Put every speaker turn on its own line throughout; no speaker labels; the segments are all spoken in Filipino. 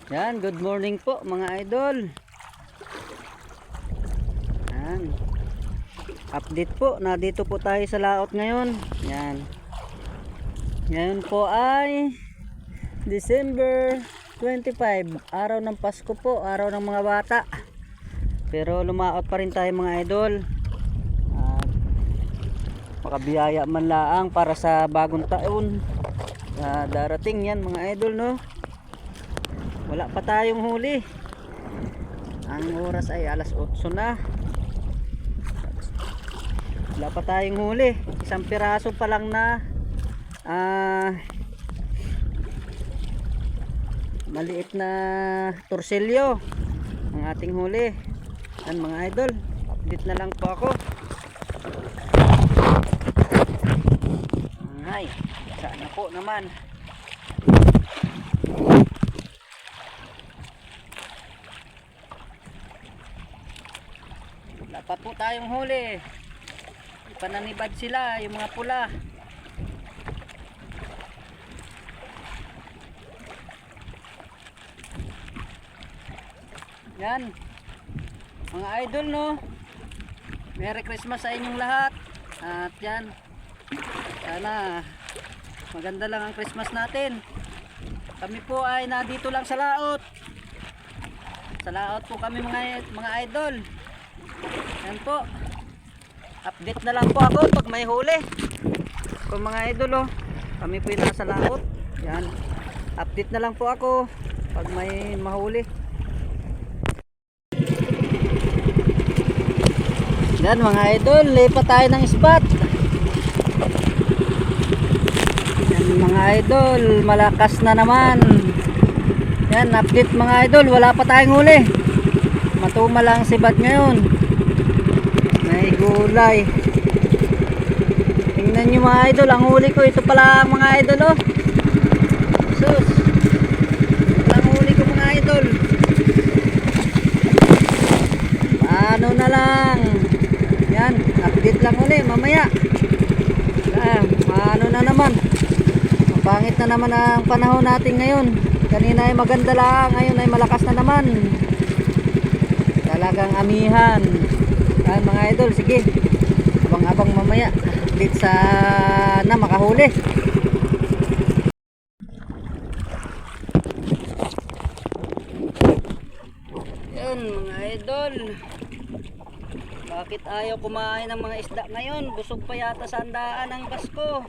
Yan, good morning po mga idol. Yan. Update po, nandito po tayo sa laot ngayon. Yan. Ngayon po ay December 25, araw ng Pasko po, araw ng mga bata. Pero lumaot pa rin tayo mga idol. Makabiyaya man laang para sa bagong taon. Darating yan mga idol, no? Wala pa tayong huli. Ang oras ay alas 8 na. Wala pa tayong huli. Isang piraso pa lang na maliit na torsilyo ang ating huli. Yan mga idol, update na lang po ako. Ay, sana po naman. Wala pa po tayong huli. Pananibad sila, yung mga pula. Yan mga idol, no? Merry Christmas sa inyong lahat. At yan, sana maganda lang ang Christmas natin. Kami po ay nandito lang sa laot. Sa laot po kami mga idol. Yan po, update na lang po ako pag may huli po mga idol, oh. Kami po yung nasa laot. Yan, update na lang po ako pag may mahuli. Yan mga idol, lipat tayo ng spot. Yan mga idol, malakas na naman. Yan, update mga idol, wala pa tayong huli. Matuma lang si Bad ngayon. May gulay. Tingnan nyo mga idol, ang huli ko, ito pala mga idol, oh. Sus, ang huli ko mga idol. Paano na lang. Yan, update lang ulit mamaya. Paano na naman. Mapangit na naman ang panahon natin ngayon. Kanina ay maganda lang, ngayon ay malakas na naman. Talagang amihan. Yan mga idol, sige, abang-abang mamaya update sa na makahuli. Yan mga idol, bakit ayaw kumain ng mga isda ngayon? Busog pa yata sa handaan ng Pasko.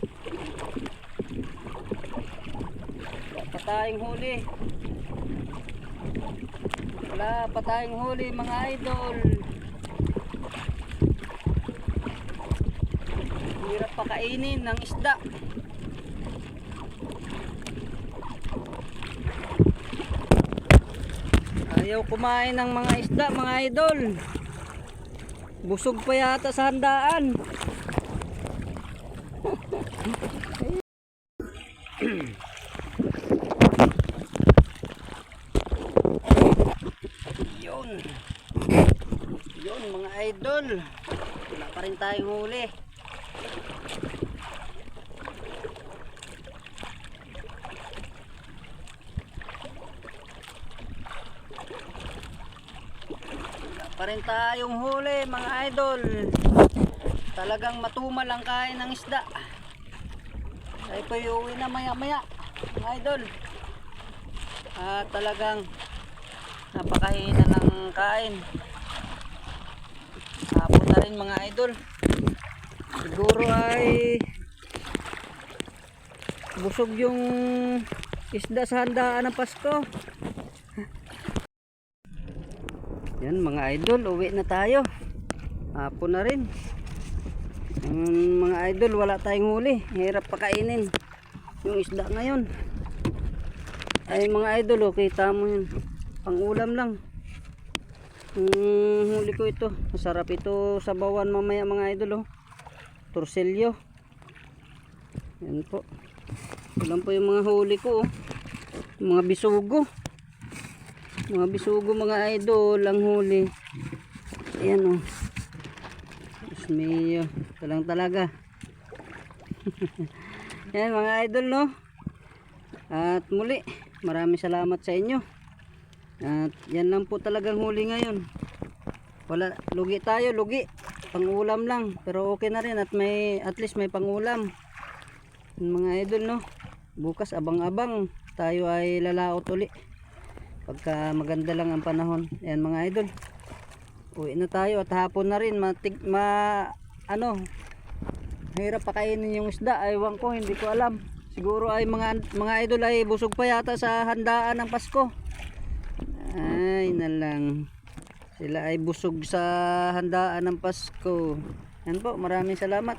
Wala pa tayong huli. Wala pa tayong huli mga idol. Hirap pa kainin ng isda. Ayaw kumain ng mga isda mga idol. Busog pa yata sa handaan. Yun. Yun mga idol. Wala pa rin tayong huli. Pa rin tayong huli mga idol. Talagang matumal ang kain ng isda. Ay po iuwi na maya maya mga idol. Talagang napakahina ng kain. Hapon na rin mga idol. Siguro ay busog yung isda sa handaan ng Pasko. Yan mga idol, uwi na tayo. Hapon na rin. Mga idol, wala tayong huli. Hirap pakainin yung isda ngayon. Ay mga idol, kita mo yun. Pang ulam lang. Huli ko ito. Masarap ito sa bawan mamaya mga idol, oh. Torsilyo. Yan po. Ulam po yung mga huli ko, oh. Mga bisugo. Mga bisugo mga idol ang huli. Ayan, oh. Diyos mio, ito lang talaga. Yan mga idol, no? At muli, maraming salamat sa inyo. At yan lang po talagang huli ngayon. Wala, lugi tayo, lugi. Pangulam lang, pero okay na rin at least may pangulam. Mga idol, no. Bukas abang-abang tayo ay lalaot uli. Pagka maganda lang ang panahon. Ayan mga idol. Uwi na tayo at hapon na rin hirap pakainin yung isda. Aywan ko, hindi ko alam. Siguro ay mga idol ay busog pa yata sa handaan ng Pasko. Ay na lang. Sila ay busog sa handaan ng Pasko. Yan po, maraming salamat.